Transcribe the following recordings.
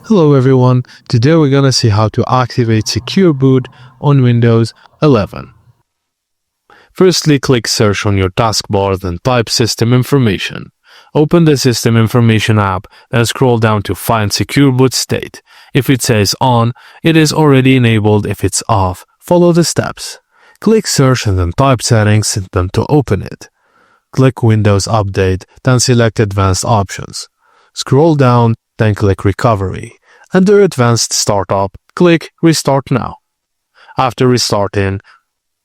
Hello everyone, today we're gonna see how to activate Secure Boot on Windows 11. Firstly, click Search on your taskbar, then type System Information. Open the System Information app, then scroll down to find Secure Boot state. If it says on, it is already enabled. If it's off, follow the steps. Click Search and then type Settings, then to open it. Click Windows Update, then select Advanced Options. Scroll down, then click Recovery. Under Advanced Startup, click Restart Now. After restarting,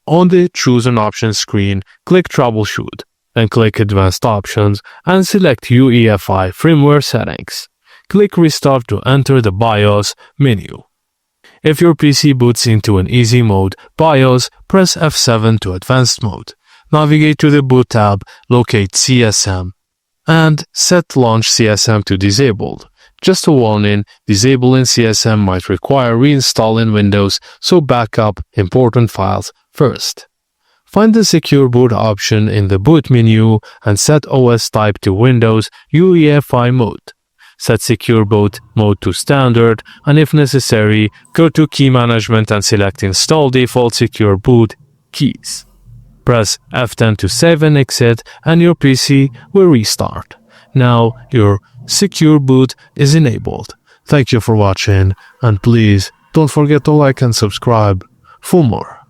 on the Choose an Option screen, click Troubleshoot, then click Advanced Options and select UEFI Firmware Settings. Click Restart to enter the BIOS menu. If your PC boots into an easy mode, BIOS, press F7 to Advanced Mode. Navigate to the Boot tab, locate CSM, and set Launch CSM to Disabled. Just a warning, disabling CSM might require reinstalling Windows, so back up important files first. Find the Secure Boot option in the Boot menu and set OS type to Windows UEFI mode. Set Secure Boot mode to Standard, and if necessary, go to Key Management and select Install Default Secure Boot keys. Press F10 to save and exit, and your PC will restart. Now your Secure Boot is enabled. Thank you for watching, and please don't forget to like and subscribe for more.